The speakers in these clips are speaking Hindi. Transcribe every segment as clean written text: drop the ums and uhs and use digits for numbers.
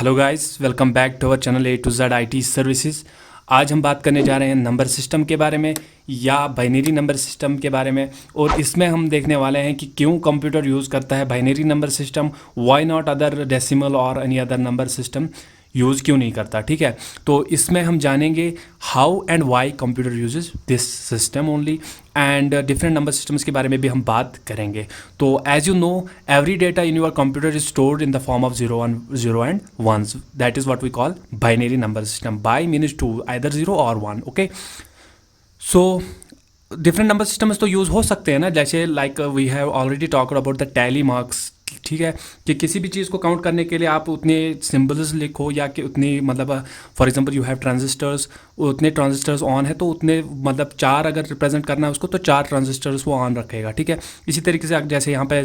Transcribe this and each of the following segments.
Hello guys, welcome back to our channel A to Z IT services. आज हम बात करने जा रहे हैं नंबर सिस्टम के बारे में या बाइनरी नंबर सिस्टम के बारे में। और इसमें हम देखने वाले हैं कि क्यों कंप्यूटर यूज़ करता है binary number system, why not other decimal और any other number system use क्यों नहीं करता। ठीक है, तो इसमें हम जानेंगे how and why computer uses this system only, and different number systems के बारे में भी हम बात करेंगे। तो as you know, every data in your computer is stored in the form of zero and ones. That is what we call binary number system. Bi means two, either zero और one. Okay, so different number systems तो यूज़ हो सकते हैं ना, जैसे like we have already talked about the tally marks. ठीक है, कि किसी भी चीज़ को काउंट करने के लिए आप उतने सिंबल्स लिखो या कि उतनी मतलब for example you have transistors, उतने ट्रांजिस्टर्स ऑन है तो उतने मतलब चार अगर रिप्रेजेंट करना है उसको तो चार ट्रांजिस्टर्स वो ऑन रखेगा। ठीक है, इसी तरीके से जैसे यहाँ पे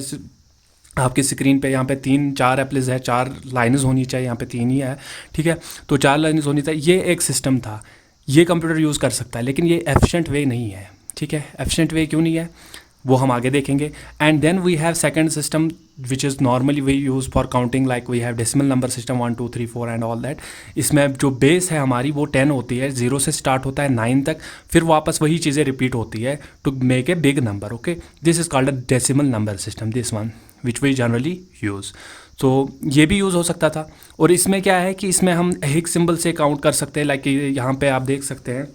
आपकी स्क्रीन पे यहाँ पे तीन चार एप्लीज है, चार लाइन्स होनी चाहिए, यहाँ पे तीन ही है। ठीक है, तो चार लाइन्स होनी चाहिए। ये एक सिस्टम था, ये कंप्यूटर यूज़ कर सकता है, लेकिन ये एफिशिएंट वे नहीं है। ठीक है, एफिशिएंट वे क्यों नहीं है वो हम आगे देखेंगे। And then we have second system which is normally we use for counting, like we have decimal number system 1 2 3 4 and all that. इसमें जो बेस है हमारी वो 10 होती है, 0 से स्टार्ट होता है 9 तक, फिर वापस वही चीज़ें रिपीट होती है to make a big number. Okay, this is called a decimal number system, this one which we generally use. तो ये भी यूज़ हो सकता था। और इसमें क्या है कि इसमें हम एक सिंबल से काउंट कर सकते हैं, लाइक यहाँ पे आप देख सकते हैं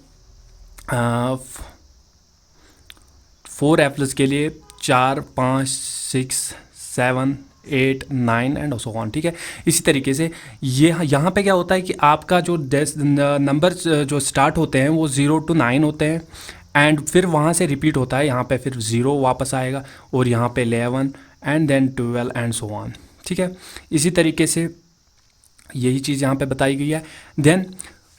4 एप्पल्स के लिए 4 5 6 7 8 9 एंड सो ऑन। ठीक है, इसी तरीके से ये यहाँ पे क्या होता है कि आपका जो नंबर जो स्टार्ट होते हैं वो 0 to 9 होते हैं, एंड फिर वहाँ से रिपीट होता है, यहाँ पे फिर 0 वापस आएगा और यहाँ पे 11 and then 12 and so on. ठीक है, इसी तरीके से यही चीज़ यहाँ पे बताई गई है। Then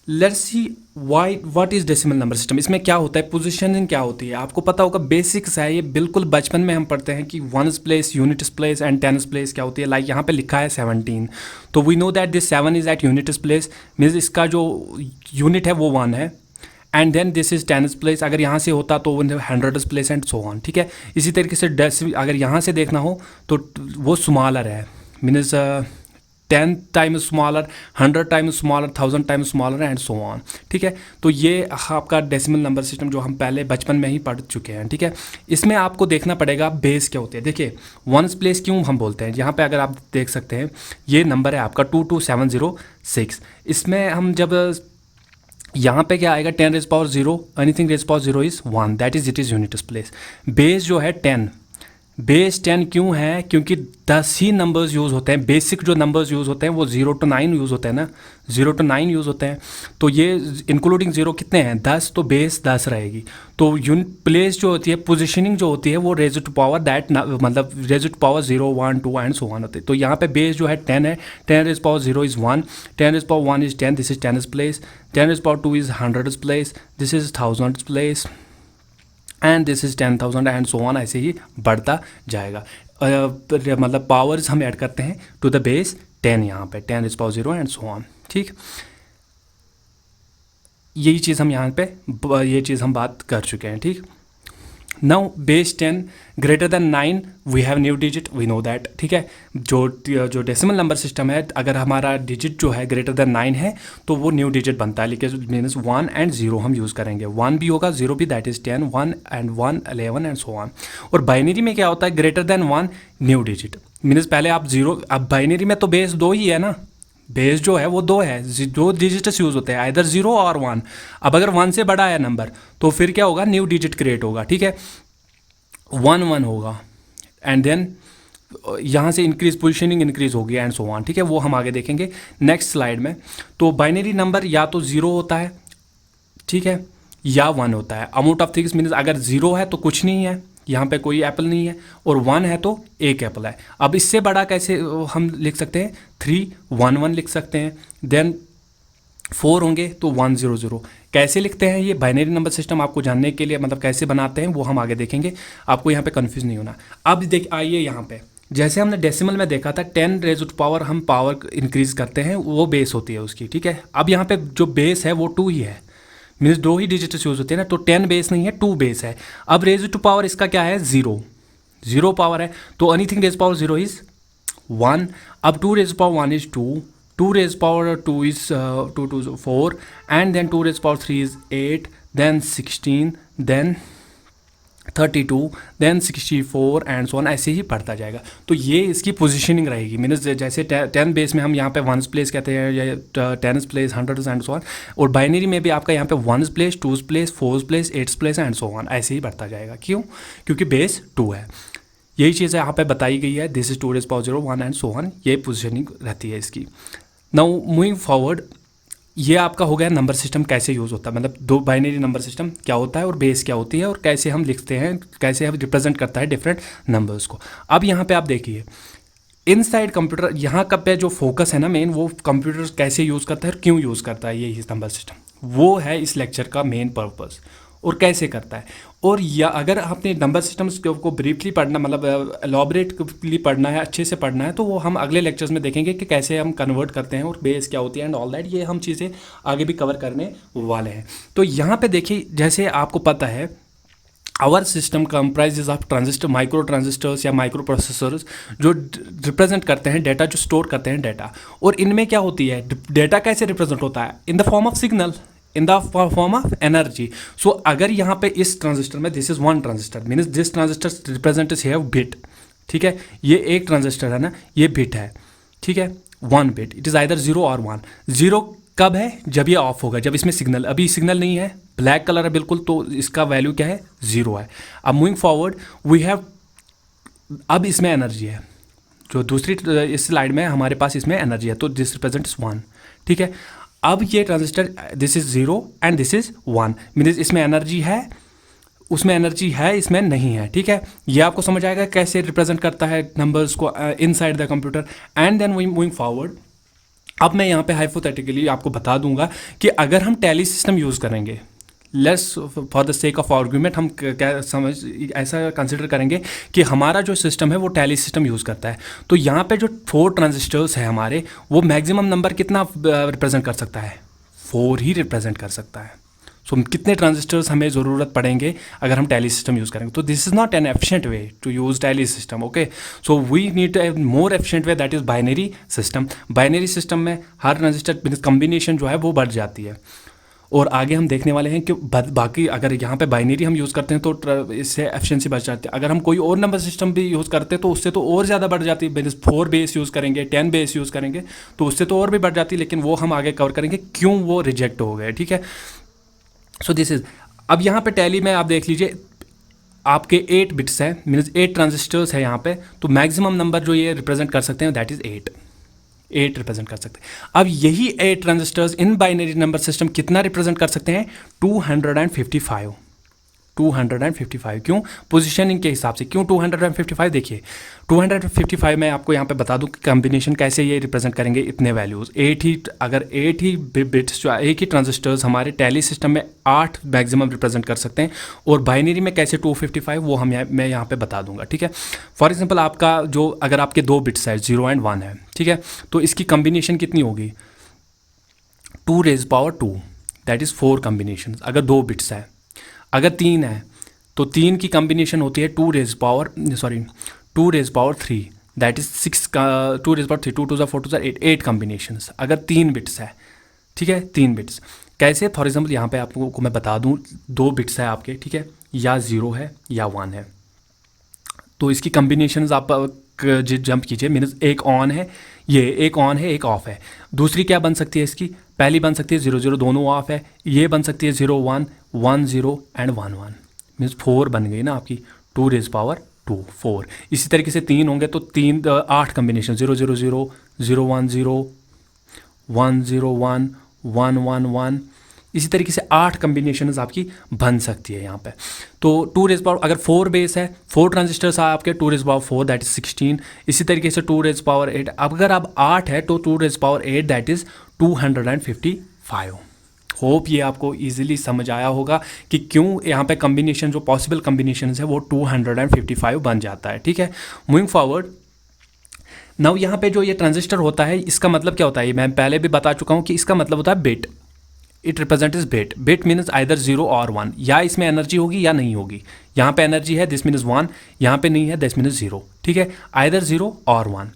let's see why what is decimal number system. इसमें क्या होता है, पोजीशनिंग क्या होती है, आपको पता होगा, बेसिक्स है ये, बिल्कुल बचपन में हम पढ़ते हैं कि ones place, units place and tens place क्या होती है। लाइक यहाँ पे लिखा है 17, तो we know that this 7 is at units place, means इसका जो यूनिट है वो 1 है। And then this is tens place, अगर यहाँ से होता तो hundreds place and so on. ठीक है, इसी तरीके से अगर यहाँ से देखना हो तो वो स्मॉलर है, means 10 times smaller, 100 times smaller, 1000 times smaller and so on. ठीक है, तो ये आपका डेसिमल नंबर सिस्टम जो हम पहले बचपन में ही पढ़ चुके हैं। ठीक है, इसमें आपको देखना पड़ेगा बेस क्या होते हैं। देखिए वंस प्लेस क्यों हम बोलते हैं, यहाँ पे अगर आप देख सकते हैं ये नंबर है आपका 22706। इसमें हम जब यहाँ पे क्या आएगा, 10 raise power 0, anything raise power 0 is 1, that is it is units place. Base जो है 10, बेस 10 क्यों है, क्योंकि 10 ही नंबर्स यूज़ होते हैं। बेसिक जो नंबर्स यूज़ होते हैं वो 0 to 9 यूज़ होते हैं ना, 0 to 9 यूज़ होते हैं। तो ये इंक्लूडिंग 0 कितने हैं, 10, तो बेस 10 रहेगी। तो यूनिट प्लेस जो होती है, पोजीशनिंग जो होती है वो रेज टू पावर दैट, मतलब raise to power 0 1 2 and so on होते हैं। तो यहाँ पे बेस जो है 10 है, 10 raise power 0 is 1, 10 raise power 1 is 10, this is 10 place, 10 raise power 2 is 100 place, this is 1000 place, and this is 10,000 and so on, ऐसे ही बढ़ता जाएगा। मतलब पावर्स हम ऐड करते हैं टू द बेस 10, यहाँ पे 10 is power 0 and so on. ठीक, यही चीज़ हम यहाँ पे ये चीज़ हम बात कर चुके हैं। ठीक, now base 10 greater than 9 we have new digit, we know that. ठीक है, जो डेसिमल नंबर सिस्टम है, अगर हमारा डिजिट जो है ग्रेटर देन 9 है तो वो न्यू डिजिट बनता है, लेकिन मीन्स 1 एंड 0 हम यूज़ करेंगे, 1 भी होगा 0 भी, that is 10, 1 and 1 11 and so on. और बाइनरी में क्या होता है, greater than 1 new digit, means पहले आप 0, अब बाइनरी में तो बेस 2 ही है ना, बेस जो है वो 2 है, 2 डिजिट्स यूज़ होते हैं, आइदर 0 और 1। अब अगर 1 से बड़ा है नंबर तो फिर क्या होगा, न्यू डिजिट क्रिएट होगा। ठीक है, 1 1 होगा, एंड देन यहाँ से इंक्रीज, पोजिशनिंग इंक्रीज होगी एंड सो ऑन। ठीक है, वो हम आगे देखेंगे नेक्स्ट स्लाइड में। तो बाइनरी नंबर या तो 0 होता है, ठीक है, या 1 होता है। अमाउंट ऑफ थिंग्स मीन्स अगर 0 है तो कुछ नहीं है, यहाँ पे कोई एप्पल नहीं है, और 1 है तो एक एप्पल है। अब इससे बड़ा कैसे हम लिख सकते हैं, 3 1 1 लिख सकते हैं, देन 4 होंगे तो 1 0 0। कैसे लिखते हैं ये बाइनरी नंबर सिस्टम, आपको जानने के लिए, मतलब कैसे बनाते हैं वो हम आगे देखेंगे, आपको यहाँ पे कंफ्यूज नहीं होना। अब देख आइए यहाँ पे, जैसे हमने डेसिमल में देखा था 10 रेज टू पावर, हम पावर इंक्रीज करते हैं, वो बेस होती है उसकी। ठीक है, अब यहाँ पे जो बेस है वो 2 ही है, मीन्स 2 ही डिजिट्स यूज होते हैं ना, तो 10 बेस नहीं है, 2 बेस है। अब रेज टू पावर इसका क्या है, 0, 0 पावर है, तो एनीथिंग रेज पावर 0 इज 1। अब 2 raise power 1 is 2, 2 raised power 2 is 2 to 4, and then 2 raised power 3 is 8, then 16, then 32, then 64 and so on, ऐसे ही बढ़ता जाएगा। तो ये इसकी पोजीशनिंग रहेगी, मीन्स जैसे 10 बेस में हम यहाँ पे वंस प्लेस कहते हैं या 10 प्लेस 100 एंड सो ऑन, और बाइनरी में भी आपका यहाँ पे ones place 2 place 4 place 8 place and so on, ऐसे ही बढ़ता जाएगा। क्यों? क्योंकि बेस 2 है। यही चीज़ यहाँ पे बताई गई है, this is 2 raised power 0 1 and so on, ये पोजिशनिंग रहती है इसकी। नाउ मूविंग फॉरवर्ड, ये आपका हो गया नंबर सिस्टम कैसे यूज़ होता है, मतलब दो बाइनरी नंबर सिस्टम क्या होता है और बेस क्या होती है और कैसे हम लिखते हैं, कैसे हम रिप्रेजेंट करता है डिफरेंट नंबर्स को। अब यहाँ पे आप देखिए इनसाइड कंप्यूटर, यहाँ का पे जो फोकस है ना मेन, वो कंप्यूटर कैसे यूज़ करता है और क्यों यूज़ करता है ये नंबर सिस्टम, वो है इस लेक्चर का मेन पर्पस, और कैसे करता है। और या अगर आपने नंबर सिस्टम्स को ब्रीफली पढ़ना, मतलब एलॉबरेटली पढ़ना है, अच्छे से पढ़ना है, तो वो हम अगले लेक्चर्स में देखेंगे कि कैसे हम कन्वर्ट करते हैं और बेस क्या होती है एंड ऑल दैट, ये हम चीज़ें आगे भी कवर करने वाले हैं। तो यहाँ पे देखिए, जैसे आपको पता है our system comprises of transistor, micro transistors या माइक्रो प्रोसेसर्स, जो रिप्रेजेंट करते हैं डेटा, जो स्टोर करते हैं डेटा। और इनमें क्या होती है, डेटा कैसे रिप्रेजेंट होता है, in the form of signal, in the form of energy. So अगर यहाँ पे इस ट्रांजिस्टर में, this is one transistor, means this transistor represents have bit, ठीक है, ये एक ट्रांजिस्टर है ना, ये बिट है, ठीक है, 1 बिट, इट इज़ आइदर 0 और 1। 0 कब है, जब ये ऑफ होगा, जब इसमें सिग्नल, अभी सिग्नल नहीं है, ब्लैक कलर है बिल्कुल, तो इसका वैल्यू क्या है, 0 है। अब मूविंग फॉरवर्ड वी हैव, अब इसमें एनर्जी है, जो दूसरी इस स्लाइड में हमारे पास इसमें एनर्जी है, तो दिस रिप्रेजेंट्स 1, ठीक है। अब ये transistor, this is 0 and this is 1, means इसमें एनर्जी है, उसमें एनर्जी है, इसमें नहीं है, ठीक है। ये आपको समझ आएगा कैसे रिप्रेजेंट करता है नंबर्स को inside the computer. And then moving forward, अब मैं यहाँ पे हाइपोथेटिकली आपको बता दूंगा कि अगर हम टैली सिस्टम यूज़ करेंगे, less for the sake of argument, हम क्या समझ ऐसा कंसिडर करेंगे कि हमारा जो सिस्टम है वो टैली सिस्टम यूज़ करता है, तो यहाँ पे जो 4 ट्रांजिस्टर्स है हमारे, वो मैक्सिमम नंबर कितना रिप्रेजेंट कर सकता है, 4 ही रिप्रेजेंट कर सकता है। सो कितने ट्रांजिस्टर्स हमें ज़रूरत पड़ेंगे अगर हम टैली सिस्टम यूज़ करेंगे, तो this is not an efficient way to use tally system, okay. So we need a more efficient way, that is binary system. Binary system में हर ट्रांजिस्टर कम्बिनेशन जो है वो बढ़ जाती है, और आगे हम देखने वाले हैं कि बाकी अगर यहाँ पे बाइनरी हम यूज़ करते हैं तो इससे एफिशिएंसी बढ़ जाती है। अगर हम कोई और नंबर सिस्टम भी यूज़ करते हैं तो उससे तो और ज़्यादा बढ़ जाती है, 4 बेस यूज़ करेंगे, 10 बेस यूज़ करेंगे तो उससे तो और भी बढ़ जाती है, लेकिन वो हम आगे कवर करेंगे क्यों वो रिजेक्ट हो गए, ठीक है। सो दिस इज, अब यहाँ पे टैली में आप देख लीजिए आपके 8 बिट्स है, मीन्स 8 ट्रांजिस्टर्स है यहाँ पे, तो मैक्सिमम नंबर जो ये रिप्रेजेंट कर सकते हैं दैट इज़ 8 रिप्रेजेंट कर सकते हैं। अब यही 8 transistors in binary number system कितना रिप्रेजेंट कर सकते हैं, 255। 255 क्यों, पोजीशनिंग के हिसाब से। क्यों 255, देखिए 255 में आपको यहाँ पे बता दूँ कि कॉम्बिनेशन कैसे ये रिप्रेजेंट करेंगे इतने वैल्यूज़। 8 ही, अगर 8 ही बिट्स जो एक ही ट्रांजिस्टर्स हमारे टैली सिस्टम में 8 मैक्सिमम रिप्रेजेंट कर सकते हैं, और बाइनरी में कैसे 255 वो मैं यहाँ पे बता दूंगा, ठीक है। फॉर एग्जाम्पल आपका जो, अगर आपके 2 बिट्स है 0 एंड 1 है, ठीक है, तो इसकी कॉम्बिनेशन कितनी होगी, 2 raised power 2, that is 4 combination अगर 2 बिट्स है। अगर 3 है तो 3 की कॉम्बिनेशन होती है 2 raised power 3, दैट इज 6 का 2 raised power 3, 2 to the 4 to the 8 combination अगर 3 बिट्स है, ठीक है। 3 बिट्स कैसे, फॉर एग्जाम्पल यहाँ पे आपको मैं बता दूँ, 2 बिट्स है आपके, ठीक है, या 0 है या 1 है, तो इसकी कॉम्बिनेशन आप जंप कीजिए, मीन्स एक ऑन है, ये एक ऑन है, एक ऑफ है। दूसरी क्या बन सकती है इसकी, पहली बन सकती है 0 0, दोनों ऑफ है। ये बन सकती है 0 1 1 0 एंड 1 1, मीन्स 4 बन गई ना आपकी, 2 raised power 2 4। इसी तरीके से 3 होंगे तो 8 कॉम्बिनेशन, 0 0 0 0 1 0 1 0 1 1 1 1, इसी तरीके से 8 कॉम्बिनेशंस आपकी बन सकती है यहाँ पे। तो 2 raised power, अगर 4 बेस है, 4 ट्रांजिस्टर्स है आपके, 2 raised power 4 दैट इज 16। इसी तरीके से 2 raised power 8, अगर अब 8 है तो 2 raised power 8 that is 255। Hope ये आपको इजीली समझ आया होगा कि क्यों यहाँ पे कॉम्बिनेशन, जो पॉसिबल कॉम्बिनेशन है वो 255 बन जाता है, ठीक है। मूविंग फॉरवर्ड, नाउ यहाँ पे जो ये ट्रांजिस्टर होता है इसका मतलब क्या होता है, मैं पहले भी बता चुका हूँ कि इसका मतलब होता है bit. It represent is bit, bit means either 0 और 1, या इसमें एनर्जी होगी या नहीं होगी। यहाँ पे एनर्जी है, दिस मीन्स 1, यहाँ पे नहीं है, दिस मीन्स 0, ठीक है, आइदर 0 और 1।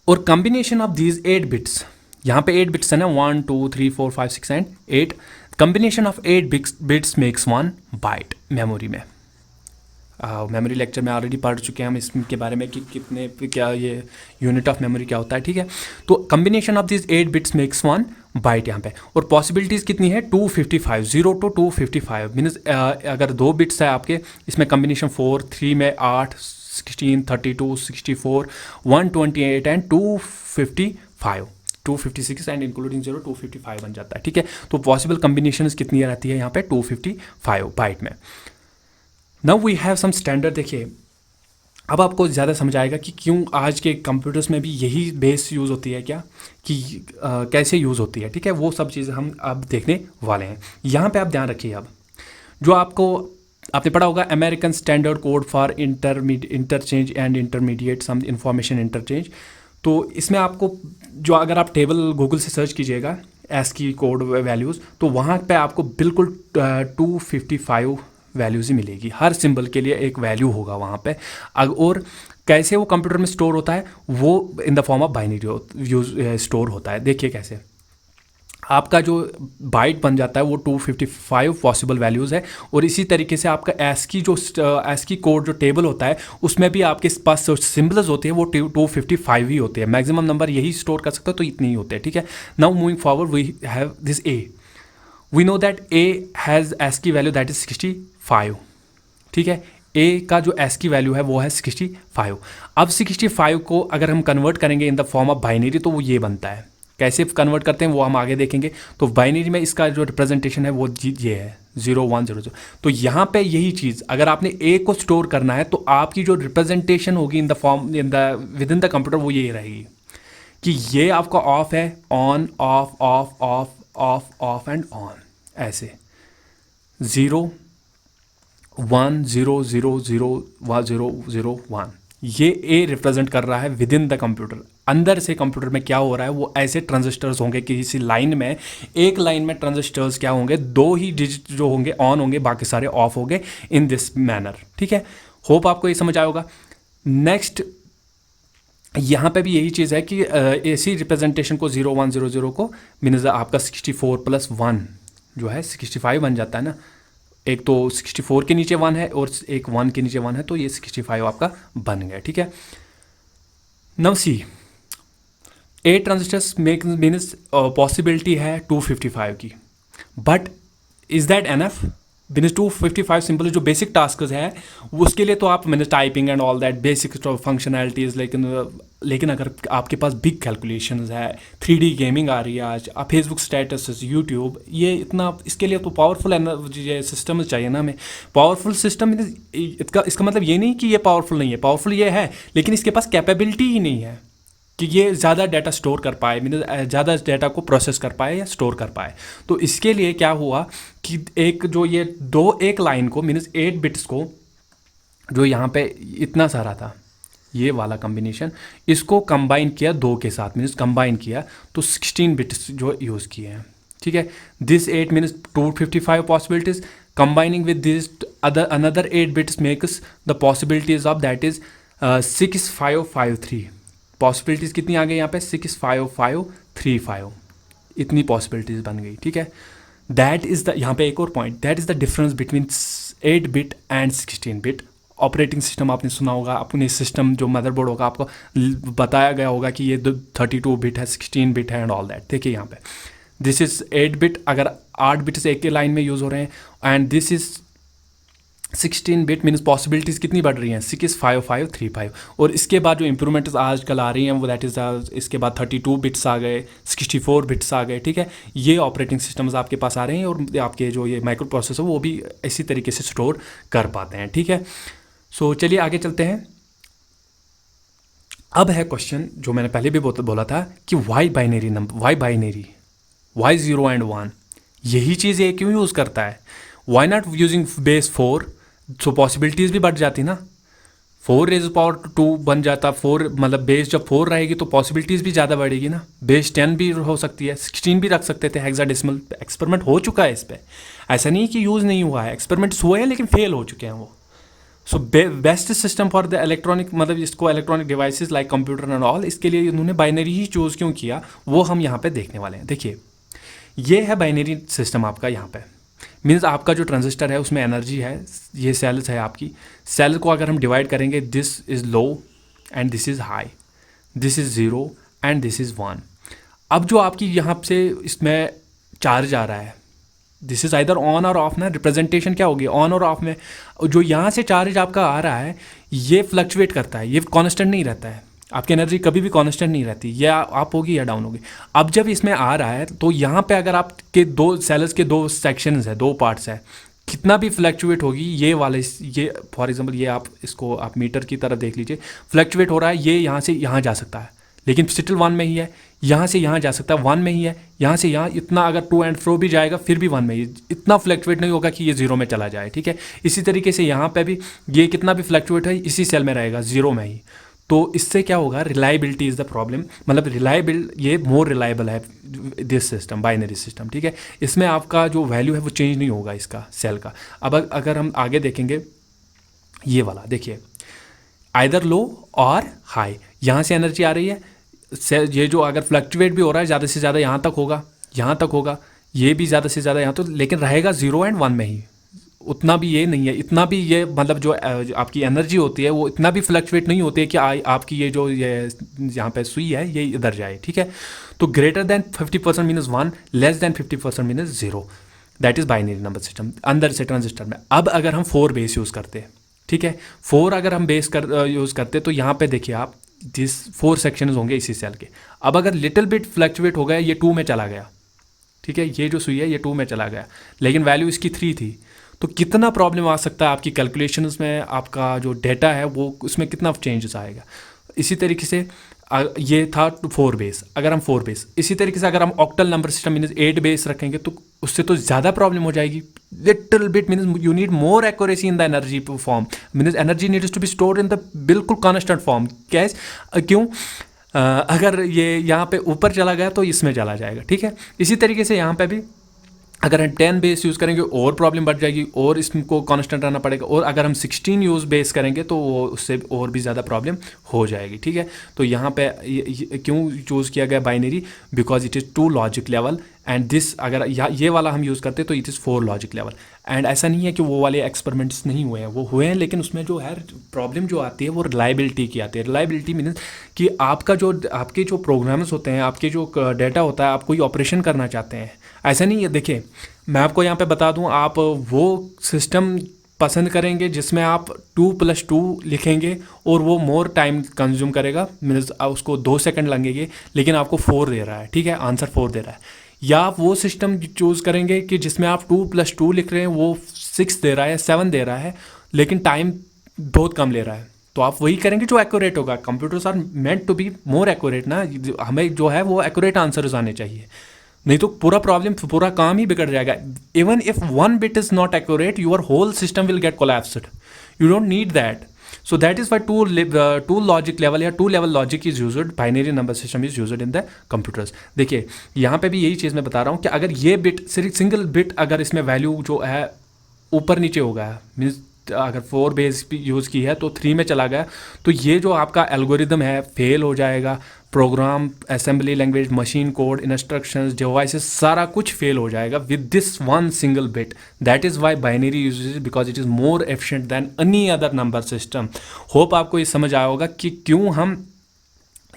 और कॉम्बिनेशन ऑफ दीज 8 बिट्स, यहाँ पे 8 बिट्स है ना, 1 2 3 4 5 6 and 8, combination of 8 bits makes 1 byte memory में। मेमोरी लेक्चर में ऑलरेडी पढ़ चुके हैं हम इसके बारे में कि कितने क्या ये यूनिट ऑफ मेमोरी क्या होता है, ठीक है। तो combination of this 8 bits makes 1 byte यहाँ पे, और पॉसिबिलिटीज़ कितनी है 255, 0 to 255 मीन्स अगर 2 बिट्स है आपके, इसमें कॉम्बिनेशन 4 3 में 8 16 32 64 128 एंड 255 256 एंड इंक्लूडिंग 0 255 बन जाता है, ठीक है। तो पॉसिबल कॉम्बिनेशन कितनी रहती है यहाँ पे 255 बाइट में। Now we have some standard. देखिए अब आपको ज़्यादा समझ आएगा कि क्यों आज के कंप्यूटर्स में भी यही बेस यूज़ होती है, क्या कि कैसे यूज़ होती है, ठीक है। वो सब चीज़ें हम अब देखने वाले हैं। यहाँ पे आप ध्यान रखिए, अब जो आपने पढ़ा होगा American standard code for interchange and intermediate some information interchange, तो इसमें आपको जो अगर आप टेबल गूगल से सर्च कीजिएगा ASCII कोड वैल्यूज़, तो वहाँ पे आपको बिल्कुल 255 वैल्यूज़ ही मिलेगी। हर सिंबल के लिए एक वैल्यू होगा वहाँ पे। और कैसे वो कंप्यूटर में स्टोर होता है, वो इन the form of binary store होता है। देखिए कैसे आपका जो बाइट बन जाता है वो 255 पॉसिबल वैल्यूज़ है, और इसी तरीके से आपका ASCII कोड जो टेबल होता है उसमें भी आपके पास जो सिम्बल्स होते हैं वो 255 ही होते हैं। मैक्सिमम नंबर यही स्टोर कर सकते हो तो इतने ही होते हैं, ठीक है। Now moving forward we have this A, we know that A has ASCII value that is 65, ठीक है। A का जो ASCII वैल्यू है वो है 65। अब 65 को अगर हम कन्वर्ट करेंगे इन द फॉर्म ऑफ बाइनरी तो वो ये बनता है। कैसे कन्वर्ट करते हैं वो हम आगे देखेंगे। तो बाइनरी में इसका जो रिप्रेजेंटेशन है वो ये है 0 1 0 0। तो यहाँ पे यही चीज़ अगर आपने A को स्टोर करना है तो आपकी जो रिप्रेजेंटेशन होगी इन the form with in the computer वो ये रहेगी कि ये आपका ऑफ है, on off of of of of and on, ऐसे 0 1 0 0 0 0 0 1, ये A रिप्रेजेंट कर रहा है विद इन द कंप्यूटर। अंदर से कंप्यूटर में क्या हो रहा है वो ऐसे ट्रांजिस्टर्स होंगे कि किसी लाइन में, एक लाइन में ट्रांजिस्टर्स क्या होंगे, 2 ही डिजिट जो होंगे ऑन होंगे, बाकी सारे ऑफ होंगे इन दिस मैनर, ठीक है। होप आपको ये समझ आया होगा। नेक्स्ट यहाँ पे भी यही चीज़ है कि ऐसी रिप्रेजेंटेशन को 0 1 0 0 को मीन्स आपका 64 + 1 जो है 65 बन जाता है ना। एक तो 64 के नीचे 1 है और एक 1 के नीचे 1 है, तो ये 65 आपका बन गया, ठीक है। Now see 8 transistors make means possibility है 255 की, but is that enough? Means 255 simple जो बेसिक टास्क है उसके लिए तो आप means typing and all that basic functionalities, लेकिन अगर आपके पास बिग कैलकुलेशंस है, 3D गेमिंग आ रही है आज, आप फेसबुक स्टेटस, यूट्यूब, ये इतना इसके लिए तो पावरफुल ये सिस्टम चाहिए ना हमें। पावरफुल सिस्टम इसका मतलब ये नहीं कि ये पावरफुल नहीं है, पावरफुल ये है, लेकिन इसके पास कैपेबिलिटी ही नहीं है कि ये ज़्यादा डाटा स्टोर कर पाए, मीन्स ज़्यादा डाटा को प्रोसेस कर पाए या स्टोर कर पाए। तो इसके लिए क्या हुआ कि एक जो ये एक लाइन को मीन्स 8 बिट्स को जो यहाँ पे इतना सारा था ये वाला कॉम्बिनेशन, इसको कंबाइन किया 2 के साथ, मीन्स कंबाइन किया तो 16 बिट्स जो यूज़ किए हैं, ठीक है। This 8 means 255 possibilities combining with this another 8 bits makes the possibilities of that is 6553। Possibilities कितनी आ गई यहाँ पे 65535, इतनी पॉसिबिलिटीज़ बन गई, ठीक है। दैट इज़ द यहाँ पे एक और point, that is the difference between 8 bit and 16 bit. Operating system आपने सुना होगा, अपने सिस्टम जो मदरबोर्ड होगा आपको बताया गया होगा कि ये 32 बिट है, 16 बिट है एंड ऑल दैट। देखिए यहाँ पे दिस इज़ 8 बिट, अगर 8 बिट्स एक ही लाइन में यूज़ हो रहे हैं, and this is 16 bit means possibilities कितनी बढ़ रही हैं 65535। और इसके बाद जो इंप्रूवमेंट्स आजकल आ रही हैं वो दैट इज़ इसके बाद 32 बिट्स आ गए, 64 बिट्स आ गए, ठीक है। ये ऑपरेटिंग सिस्टम्स आपके पास आ रहे हैं और आपके जो ये माइक्रो प्रोसेसर वो भी इसी तरीके से स्टोर कर पाते हैं, ठीक है। सो चलिए आगे चलते हैं। अब है क्वेश्चन जो मैंने पहले भी बोला था कि why binary number, why 0 and 1, यही चीज़ ये क्यों यूज़ करता है? Why not using base 4? So possibilities भी बढ़ जाती ना, 4⁻² बन जाता। 4 मतलब बेस जब 4 रहेगी तो पॉसिबिलिटीज़ भी ज़्यादा बढ़ेगी ना। बेस 10 भी हो सकती है, 16 भी रख सकते थे हेक्साडेसिमल। एक्सपेरिमेंट हो चुका है इस पर, ऐसा नहीं कि यूज़ नहीं हुआ है, एक्सपेरिमेंट्स हुए हैं लेकिन फेल हो चुके हैं वो। So best system for the electronic, मतलब इसको electronic devices like computer and all, इसके लिए उन्होंने बाइनरी ही चूज़ क्यों किया वो हम यहाँ पे देखने वाले हैं। देखिए ये है बाइनरी सिस्टम आपका, यहाँ पे मीन्स आपका जो ट्रांजिस्टर है उसमें एनर्जी है, ये सेल्स है आपकी, सेल को अगर हम डिवाइड करेंगे, this is low and this is high, this is zero and this is one. अब जो आपकी यहाँ से इसमें चार्ज आ रहा है, दिस इज़ आइदर ऑन और ऑफ ना, रिप्रेजेंटेशन क्या होगी ऑन और ऑफ में। जो यहाँ से चार्ज आपका आ रहा है ये फ्लक्चुएट करता है, ये कांस्टेंट नहीं रहता है, आपकी एनर्जी कभी भी कांस्टेंट नहीं रहती, या अप होगी या डाउन होगी। अब जब इसमें आ रहा है तो यहाँ पे अगर आपके दो सेल्स के दो सेक्शंस है, दो पार्ट्स है, कितना भी फ्लक्चुएट होगी ये वाले, ये फॉर एग्जांपल ये आप इसको आप मीटर की तरफ देख लीजिए, फ्लक्चुएट हो रहा है, ये यहाँ से यहाँ जा सकता है लेकिन स्टिल वन में ही है, यहाँ से यहाँ जा सकता है वन में ही है, यहाँ से यहाँ, इतना अगर टू एंड फ्रो भी जाएगा फिर भी वन में ही, इतना फ्लक्चुएट नहीं होगा कि ये जीरो में चला जाए, ठीक है। इसी तरीके से यहाँ पे भी ये कितना भी फ्लक्चुएट है इसी सेल में रहेगा जीरो में ही। तो इससे क्या होगा, रिलायबिलिटी इज़ द प्रॉब्लम, मतलब रिलायबल, ये मोर रिलायबल है दिस सिस्टम, बाइनरी सिस्टम, ठीक है। इसमें आपका जो वैल्यू है वो चेंज नहीं होगा इसका सेल का। अब अगर हम आगे देखेंगे ये वाला, देखिए आइदर लो और हाई, यहाँ से एनर्जी आ रही है, ये जो अगर फ्लक्चुएट भी हो रहा है ज़्यादा से ज़्यादा यहाँ तक होगा, यहाँ तक होगा, ये भी ज़्यादा से ज़्यादा यहाँ तो, लेकिन रहेगा जीरो एंड वन में ही, उतना भी ये नहीं है, इतना भी ये मतलब जो आपकी एनर्जी होती है वो इतना भी फ्लक्चुएट नहीं होती है कि आपकी ये जो ये यहाँ पे सुई है ये इधर जाए, ठीक है। तो greater than 50% मीनस one, less than 50% मीनस zero, that is binary number system अंदर से ट्रांजिस्टर में। अब अगर हम 4 बेस यूज़ करते हैं, ठीक है, 4 अगर हम बेस यूज़ करते तो यहाँ पे देखिए आप, दिस 4 सेक्शंस होंगे इसी सेल के। अब अगर लिटिल बिट फ्लक्चुएट हो गया, ये 2 में चला गया, ठीक है, ये जो सुई है ये 2 में चला गया, लेकिन वैल्यू इसकी 3 थी, तो कितना प्रॉब्लम आ सकता है आपकी कैलकुलेशंस में, आपका जो डेटा है वो उसमें कितना चेंजेस आएगा। इसी तरीके से ये था 4 बेस, अगर हम 4 बेस, इसी तरीके से अगर हम octal number system means 8 base रखेंगे तो उससे तो ज़्यादा प्रॉब्लम हो जाएगी। Little bit means you need more accuracy in the energy form, means energy needs to be stored in the बिल्कुल कॉन्स्टेंट फॉर्म। क्यों? अगर ये यहाँ पे ऊपर चला गया तो इसमें चला जाएगा, ठीक है। इसी तरीके से यहाँ पे भी अगर हम 10 बेस यूज़ करेंगे और प्रॉब्लम बढ़ जाएगी और इसको कांस्टेंट रहना पड़ेगा, और अगर हम 16 यूज़ बेस करेंगे तो वो उससे और भी ज़्यादा प्रॉब्लम हो जाएगी, ठीक है। तो यहाँ पे क्यों चूज़ किया गया binary, because it is 2 logic level and this, अगर ये वाला हम यूज़ करते तो it is 4 logic level. And ऐसा नहीं है कि वो वाले एक्सपेरिमेंट्स नहीं हुए हैं, वो हुए हैं, लेकिन उसमें जो है प्रॉब्लम जो आती है वो रिलायबिलिटी की आती है। रिलायबिलिटी मीन्स कि आपका जो आपके जो प्रोग्राम्स होते हैं, आपके जो डाटा होता है, आप कोई ऑपरेशन करना चाहते हैं, ऐसा नहीं है। देखिए मैं आपको यहाँ पे बता दूँ, आप वो सिस्टम पसंद करेंगे जिसमें आप 2+2 लिखेंगे और वो मोर टाइम कंज्यूम करेगा, मीन्स उसको 2 सेकंड लगेंगे, लेकिन आपको 4 दे रहा है, ठीक है, आंसर 4 दे रहा है। या आप वो सिस्टम चूज़ करेंगे कि जिसमें आप 2+2 लिख रहे हैं, वो 6 दे रहा है, 7 दे रहा है, लेकिन टाइम बहुत कम ले रहा है, तो आप वही करेंगे जो एक्यूरेट होगा। Computers are meant to be more accurate ना, हमें जो है वो एक्यूरेट आंसर्स आने चाहिए, नहीं तो पूरा काम ही बिगड़ जाएगा। Even if 1 bit is not accurate, your whole system will get collapsed, you don't need that. So that is why 2 logic level या 2 level logic is used, binary number system is used in the computers. देखिए यहाँ पे भी यही चीज़ मैं बता रहा हूँ कि अगर ये बिट, सिंगल बिट अगर इसमें वैल्यू जो है ऊपर नीचे हो गया, मीन्स अगर 4 बेस यूज़ की है तो 3 में चला गया, तो ये जो आपका एल्गोरिदम है फेल हो जाएगा, program, assembly language, machine code, instructions, devices, सारा कुछ फेल हो जाएगा with this 1 single bit. That is why binary uses, because it is more efficient than any other number system. Hope आपको ये समझ आया होगा कि क्यों हम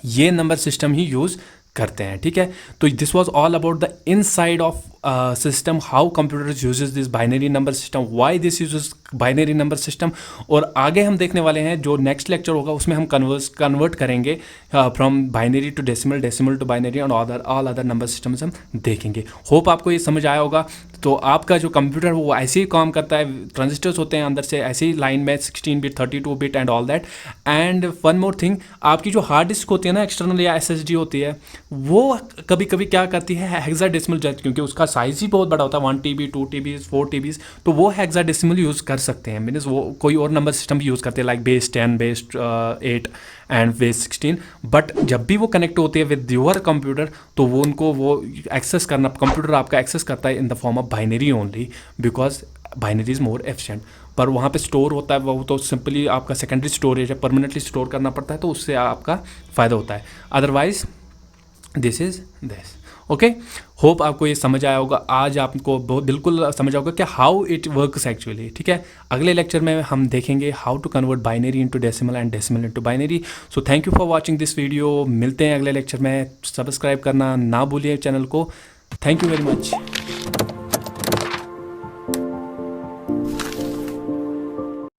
ये नंबर सिस्टम ही यूज़ करते हैं, ठीक है। तो this was all about the inside of system, how computers uses this binary number system, why this uses binary number system. और आगे हम देखने वाले हैं, जो नेक्स्ट लेक्चर होगा उसमें हम कन्वर्ट करेंगे from binary to decimal, decimal to binary and all other number systems हम देखेंगे। होप आपको ये समझ आया होगा। तो आपका जो कंप्यूटर वो ऐसे ही काम करता है, ट्रांजिस्टर्स होते हैं अंदर से ऐसे ही लाइन में 16 bit, 32 bit and all that. And one more thing, आपकी जो हार्ड डिस्क होती है ना, एक्सटर्नल या SSD होती है, वो कभी कभी क्या करती है, हेक्साडेसिमल, क्योंकि उसका साइज ही बहुत बड़ा होता है, 1 TB, 2 TB, 4 TB, तो वो हेक्साडेसिमल यूज़ कर सकते हैं। मीन्स वो कोई और नंबर सिस्टम भी यूज़ करते हैं, like base 10, base 8 and base 16। But जब भी वो कनेक्ट होती है विद योर कंप्यूटर, तो वो उनको वो एक्सेस करना, कंप्यूटर आपका एक्सेस करता है in the form of binary only, because binary is more efficient. पर वहाँ पे स्टोर होता है वो तो सिंपली आपका सेकेंडरी स्टोरेज है, परमानेंटली स्टोर करना पड़ता है, तो उससे आपका फ़ायदा होता है। Otherwise this is this. Okay, hope आपको ये समझ आया होगा, आज आपको बहुत बिल्कुल समझ होगा कि हाउ इट वर्क्स एक्चुअली। ठीक है, अगले लेक्चर में हम देखेंगे how to convert binary into decimal and decimal into binary. So thank you for watching this video. मिलते हैं अगले लेक्चर में। सब्सक्राइब करना ना भूलिए चैनल को। Thank you very much.